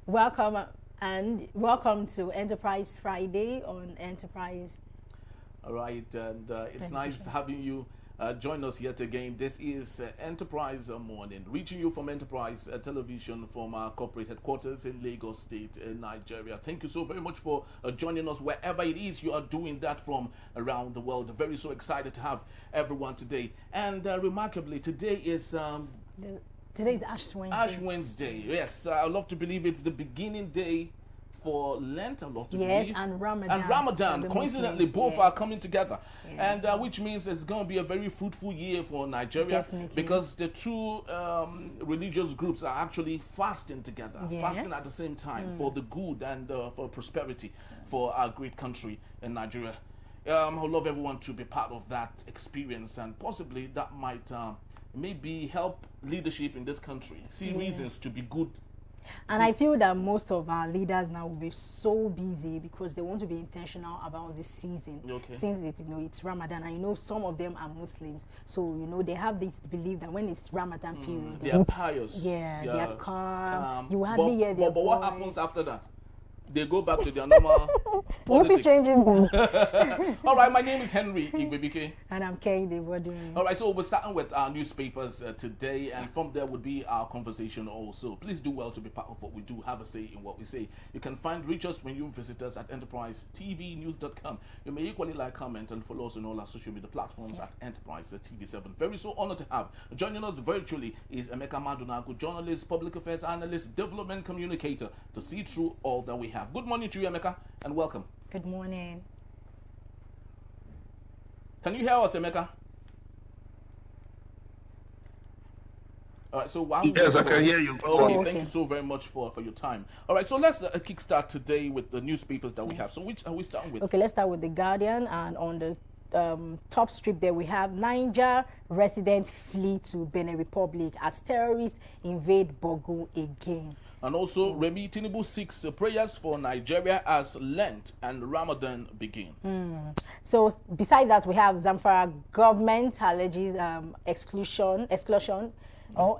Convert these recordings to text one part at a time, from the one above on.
Welcome and welcome to Enterprise Friday on Enterprise. All right, and it's nice having you join us yet again. This is Enterprise Morning, reaching you from Enterprise Television from our corporate headquarters in Lagos State, Nigeria. Thank you so very much for joining us wherever it is you are doing that from around the world. Very so excited to have everyone today. And remarkably, today is... Today is Ash Wednesday. Ash Wednesday, yes. I love to believe it's the beginning day for Lent. I love to believe. Yes, and Ramadan. And Ramadan. Coincidentally, Muslims, both yes. are coming together. Yeah. And which means it's going to be a very fruitful year for Nigeria. Definitely. Because the two religious groups are actually fasting together. Yes. Fasting at the same time for the good and for prosperity for our great country in Nigeria. I would love everyone to be part of that experience, and possibly that might maybe help leadership in this country see reasons to be good. And I feel that most of our leaders now will be so busy because they want to be intentional about this season. Okay. Since it's Ramadan, and some of them are Muslims, so they have this belief that when it's Ramadan period, they are pious. Yeah, they are calm. You but, hardly hear their but what voice. happens after that? They go back to their normal We'll be politics. changing them. All right, my name is Henry Igbebike. And I'm Kehinde. What do you mean? All right, so we're starting with our newspapers today, and from there would be our conversation also. Please do well to be part of what we do. Have a say in what we say. You can reach us when you visit us at enterprisetvnews.com. You may equally like, comment, and follow us on all our social media platforms at Enterprise TV7. Very so honored to have. Joining us virtually is Emeka Madunagu, journalist, public affairs analyst, development communicator, to see through all that we have. Good morning to you, Emeka, and welcome. Good morning. Can you hear us, Emeka? All right, so while yes, I can hear you. Okay, thank you so very much for your time. All right, so let's kickstart today with the newspapers that we have. So which are we starting with? Okay, let's start with The Guardian, and on the top strip there we have Niger residents flee to Benin Republic as terrorists invade Bogu again. And also, Remi Tinubu seeks prayers for Nigeria as Lent and Ramadan begin. So, beside that, we have Zamfara government alleges exclusion from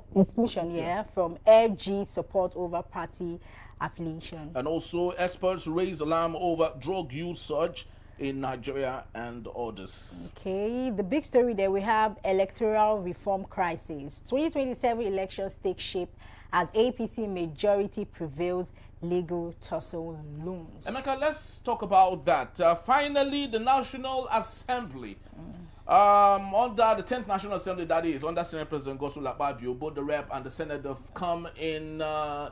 FG support over party affiliation. And also, experts raise alarm over drug use surge in Nigeria and others. Okay, the big story there we have electoral reform crisis. 2027 elections take shape as APC majority prevails, legal tussle looms. Emeka, let's talk about that. Finally, the National Assembly, under the 10th National Assembly, that is, under Senate President Godswill Akpabio, both the Rep and the Senate have come in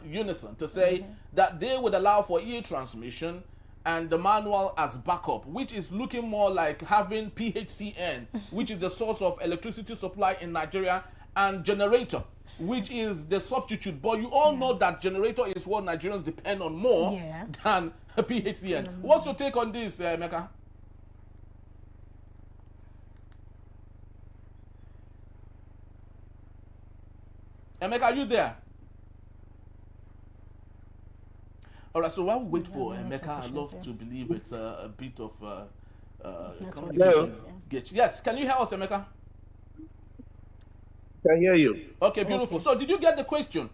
unison to say that they would allow for e-transmission and the manual as backup, which is looking more like having PHCN, which is the source of electricity supply in Nigeria, and generator, which is the substitute. But you all know that generator is what Nigerians depend on more than PHCN. What's your take on this, Emeka? Emeka, are you there? All right, so while we wait for Emeka, I'd love to believe it's a bit of communication glitch. Yes, can you hear us, Emeka? Can hear you. Okay, beautiful. Okay. So did you get the question?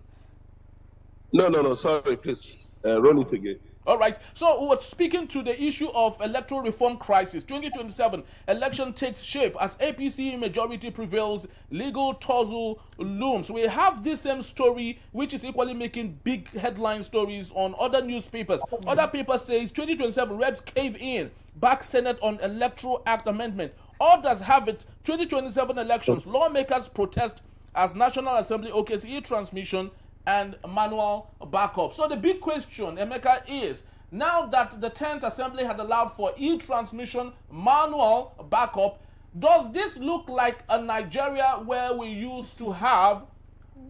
No. Sorry, please run it again. All right. So we're speaking to the issue of electoral reform crisis. 2027 election takes shape as APC majority prevails, legal tussle looms. We have this same story, which is equally making big headline stories on other newspapers. Other papers says 2027 reps cave in, back Senate on Electoral Act amendment. Others have it 2027 elections. Lawmakers protest as National Assembly OK's e-transmission and manual backup. So the big question, Emeka, is now that the 10th Assembly had allowed for e-transmission, manual backup, does this look like a Nigeria where we used to have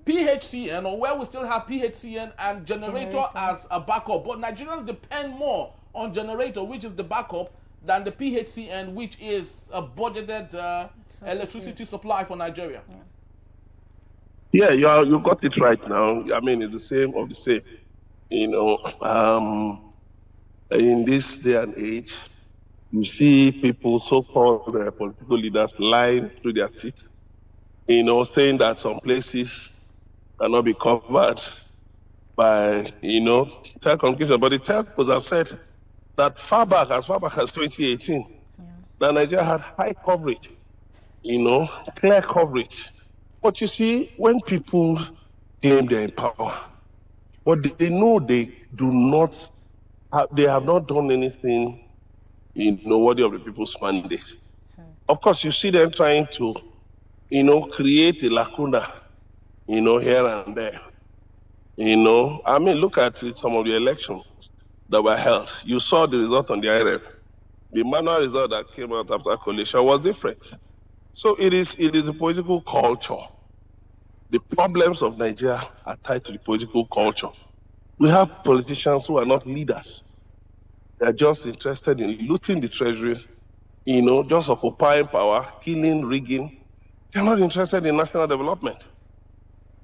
PHCN, or where we still have PHCN and generator as a backup? But Nigerians depend more on generator, which is the backup, than the PHCN, which is a budgeted electricity supply for Nigeria. Yeah, you got it right now. I mean, it's the same of the same. You know, in this day and age, you see people, so-called political leaders, lying through their teeth. You know, saying that some places cannot be covered by, telecommunications. But the telcos have said that far back as 2018, that Nigeria had high coverage, clear coverage. But you see, when people claim they're in power, but they know they do not, they have not done anything, worthy of the people's mandate. Of course, you see them trying to, create a lacuna, here and there. Look at some of the elections that were held. You saw the result on the IRF. The manual result that came out after coalition was different. So it is a political culture. The problems of Nigeria are tied to the political culture. We have politicians who are not leaders. They are just interested in looting the treasury, just occupying power, killing, rigging. They are not interested in national development.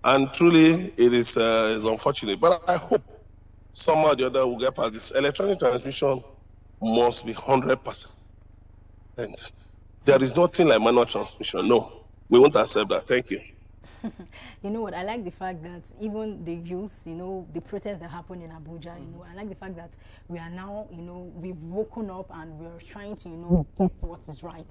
And truly, it is unfortunate. But I hope somehow or the other will get past this. Electronic transmission must be 100%. There is nothing like manual transmission. No, we won't accept that. Thank you. You know what? I like the fact that even the youth, the protests that happened in Abuja, I like the fact that we are now, we've woken up and we're trying to, get what is right.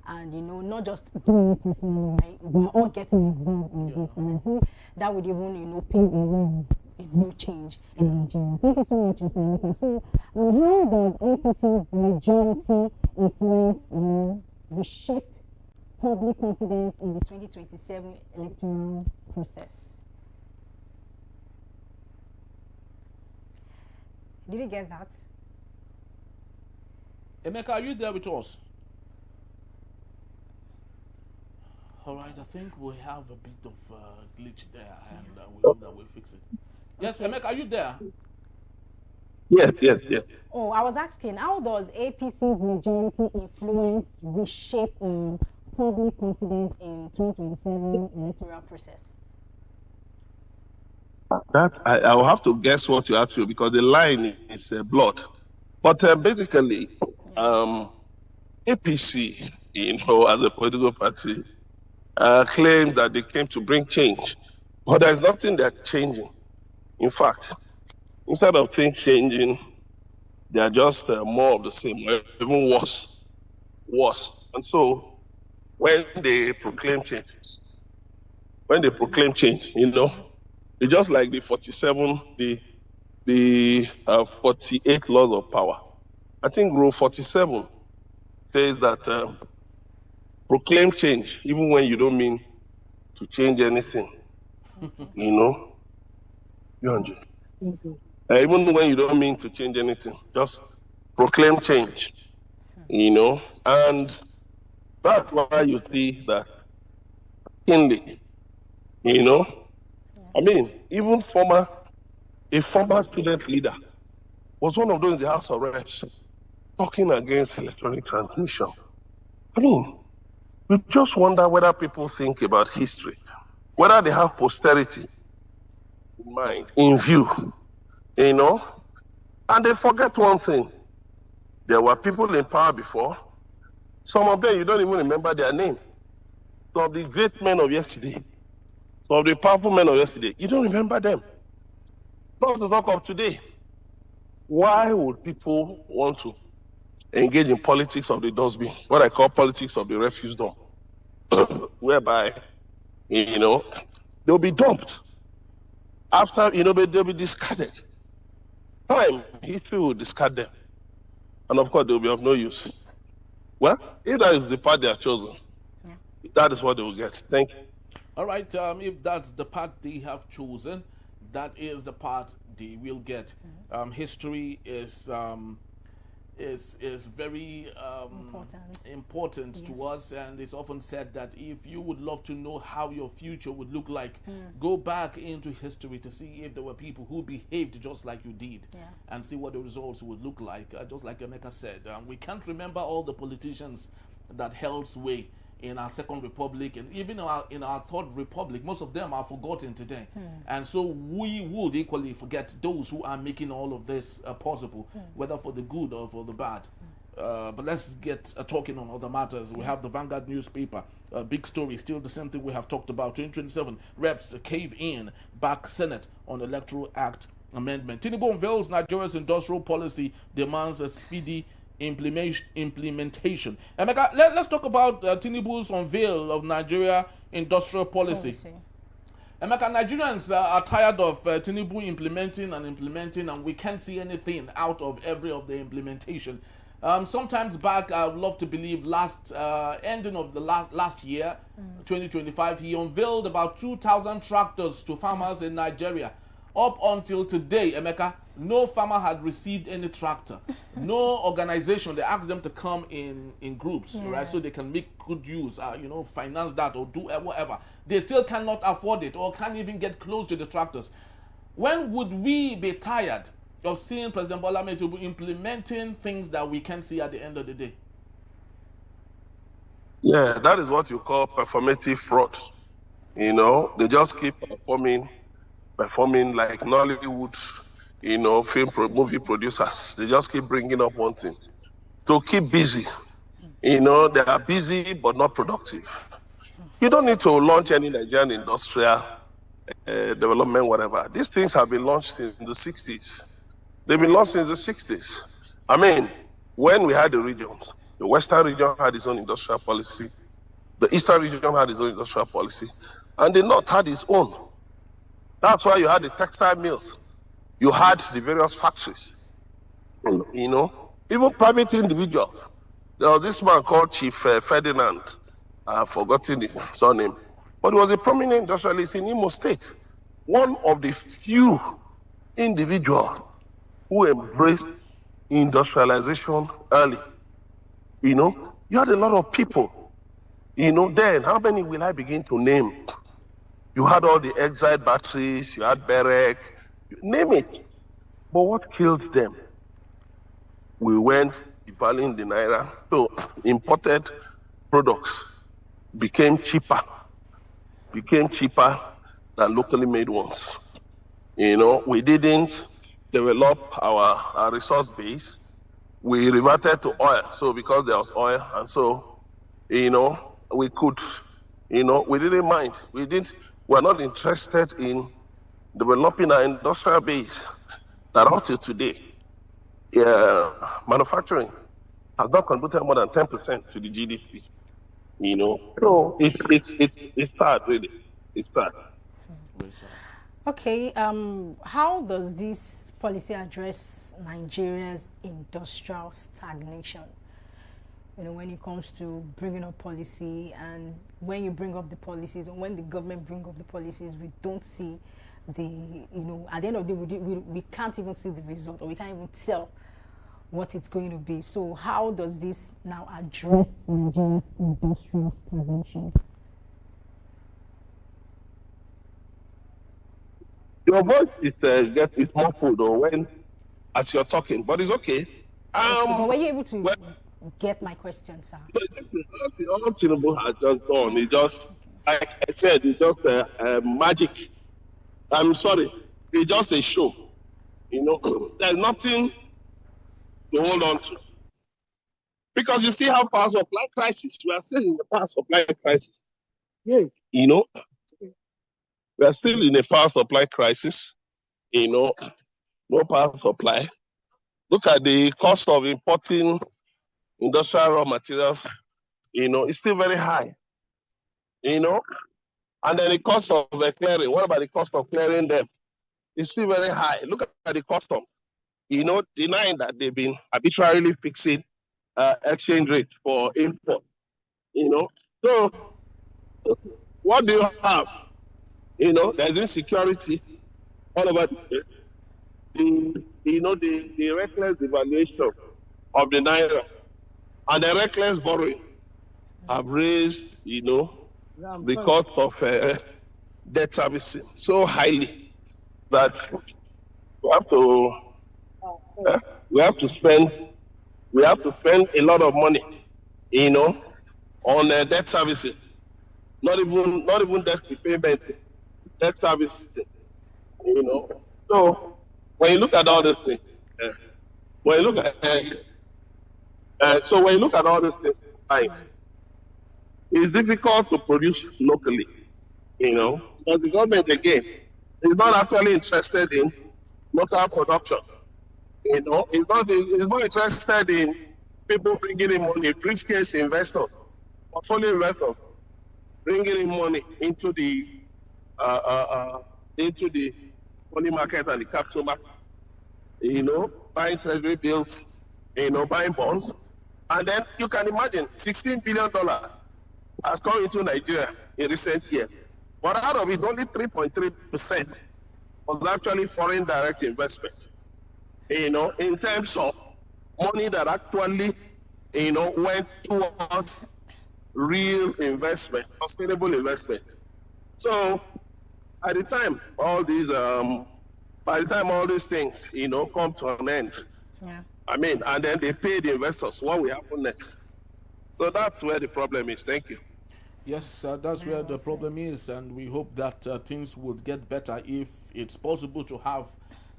And, not just doing it personally, right? We're all getting involved in this. And I think that would even, pave a way a new change in Nigeria. Thank you so much, Mr. So, how does APC's majority influence, reshape public confidence in the 2027 electoral process? Did you get that? Emeka, are you there with us? All right, I think we have a bit of glitch there, and we hope that we'll fix it. Yes, Emeka, are you there? Yes. Oh, I was asking, how does APC's majority influence reshape public confidence in 2027 electoral process? That I will have to guess what you asked for because the line is blood. But basically, APC, as a political party, claims that they came to bring change, but there's nothing they're changing. In fact, instead of things changing, they are just more of the same, even worse. And so, when they proclaim change, it's just like the 48 laws of power. I think Rule 47 says that proclaim change, even when you don't mean to change anything. Even when you don't mean to change anything, just proclaim change. And that's why you see that Hindi, even a former student leader was one of those in the House of Reps talking against electronic transmission. We just wonder whether people think about history, whether they have posterity in mind, in view, and they forget one thing. There were people in power before. Some of them, you don't even remember their name. Some of the great men of yesterday, some of the powerful men of yesterday, you don't remember them. Not to talk of today. Why would people want to engage in politics of the dustbin, what I call politics of the refuse dump, whereby, they'll be dumped. After, they'll be discarded. Time, history will discard them. And of course, they'll be of no use. Well, if that is the path they have chosen, that is what they will get. Thank you. All right, if that's the path they have chosen, that is the path they will get. History is very important yes. to us, and it's often said that if you would love to know how your future would look like, go back into history to see if there were people who behaved just like you did, and see what the results would look like. Just like Emeka said, we can't remember all the politicians that held sway in our Second Republic, and even in our Third Republic. Most of them are forgotten today. And so we would equally forget those who are making all of this possible, whether for the good or for the bad. But let's get talking on other matters. We have the Vanguard newspaper. Big story, still the same thing we have talked about. 2027 reps cave in, back Senate on Electoral Act amendment. Tinubu unveils Nigeria's industrial policy, demands a speedy implementation. Emeka, let's talk about Tinubu's unveil of Nigeria industrial policy. Emeka, Nigerians are tired of Tinubu implementing, and we can't see anything out of every of the implementation. Sometimes back, I would love to believe ending of the last year, 2025, he unveiled about 2,000 tractors to farmers in Nigeria. Up until today, Emeka, no farmer had received any tractor. No organization, they asked them to come in groups, right, so they can make good use, finance that or do whatever. They still cannot afford it or can't even get close to the tractors. When would we be tired of seeing President Bola Ahmed Tinubu implementing things that we can see at the end of the day? Yeah, that is what you call performative fraud. They just keep performing like Nollywood, movie producers. They just keep bringing up one thing to keep busy. They are busy but not productive. You don't need to launch any Nigerian industrial development, whatever. These things have been launched since the 60s. They've been launched since the 60s. I mean, when we had the regions, the Western region had its own industrial policy, the Eastern region had its own industrial policy, and the North had its own. That's why you had the textile mills. You had the various factories. Even private individuals. There was this man called Chief Ferdinand. I've forgotten his surname. But he was a prominent industrialist in Imo State. One of the few individuals who embraced industrialization early. You had a lot of people. Then, how many will I begin to name? You had all the Exide batteries, you had Berek, name it. But what killed them? We went devaluing the Naira, so imported products became cheaper than locally made ones. We didn't develop our resource base. We reverted to oil, so because there was oil, and so, we could, we didn't mind. We're not interested in developing our industrial base that up to today, manufacturing has not contributed more than 10% to the GDP. So it's sad, really. It's sad. Okay, how does this policy address Nigeria's industrial stagnation? When it comes to bringing up policy, and when you bring up the policies, or when the government bring up the policies, we don't see at the end of the day, we can't even see the result, or we can't even tell what it's going to be. So how does this now address Nigeria's industrial stagnation? Your voice is muffled as you're talking, but it's okay. But were you able to get my question, sir? All Tinubu has just done. It just, like I said, it's just magic. I'm sorry, it's just a show. There's nothing to hold on to. Because you see how power supply crisis, we are still in the power supply crisis. Yeah. We are still in a power supply crisis. No power supply. Look at the cost of importing industrial raw materials. It's still very high. And then the cost of clearing. What about the cost of clearing them? It's still very high. Look at the custom. Denying that they've been arbitrarily fixing exchange rate for import. So what do you have? There's insecurity all over the reckless devaluation of the Naira and the reckless borrowing have raised, the cost of debt servicing so highly that we have to spend a lot of money, on debt servicing. Not even debt repayment, debt servicing. So when you look at all these things, when you look at So when you look at all these things, like, it's difficult to produce locally, because the government, again, is not actually interested in local production. It's not interested in people bringing in money, briefcase investors, portfolio investors, bringing in money into the money market and the capital market. Buying treasury bills, buying bonds, and then you can imagine $16 billion has come into Nigeria in recent years, but out of it, only 3.3% was actually foreign direct investment. In terms of money that actually, went towards real investment, sustainable investment. So, by the time all these things, come to an end, and then they pay the investors, what will happen next? So that's where the problem is. Thank you. Yes, that's where the problem is, and we hope that things would get better if it's possible to have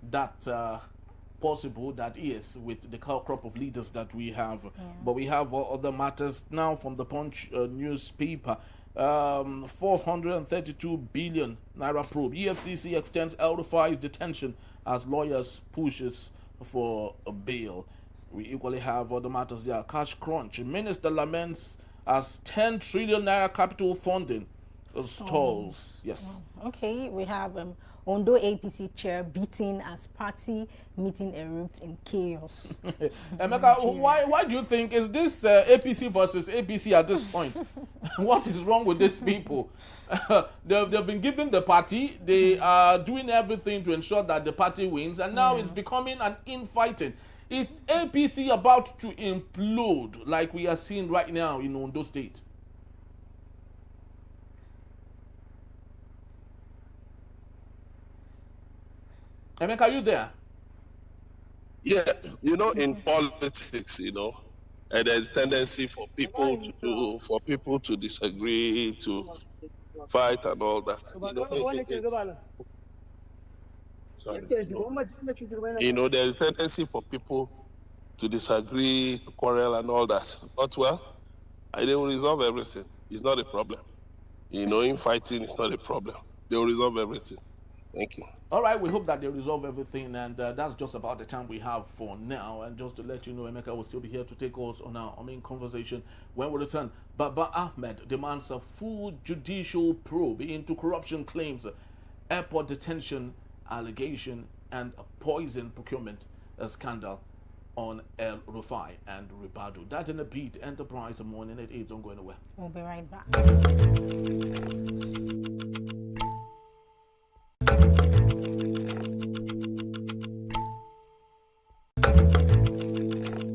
that that is with the crop of leaders that we have. But we have other matters now from the Punch newspaper. 432 billion naira probe. EFCC extends El-Rufai's detention as lawyers pushes for a bail. We equally have other matters there. Cash crunch. Minister laments as 10 trillion naira capital funding stalls. Yes. Okay, we have Ondo APC chair beaten as party meeting erupts in chaos. Emeka, why do you think is this APC versus APC at this point? What is wrong with these people? They've been given the party. They are doing everything to ensure that the party wins, and now it's becoming an infighting. Is APC about to implode like we are seeing right now in Ondo State? Emeka, are you there? Yeah, in politics, there's tendency for people to disagree, to fight, and all that. There's a tendency for people to disagree, to quarrel, and all that. But they will resolve everything. It's not a problem. Infighting is not a problem. They will resolve everything. Thank you. All right, we hope that they resolve everything, and that's just about the time we have for now. And just to let you know, Emeka will still be here to take us on our main conversation when we return. Baba-Ahmed demands a full judicial probe into corruption claims, airport detention allegation, and a poison procurement scandal on El-Rufai and Ribadu. That in a beat. Enterprise Morning at 8. Don't go anywhere. We'll be right back.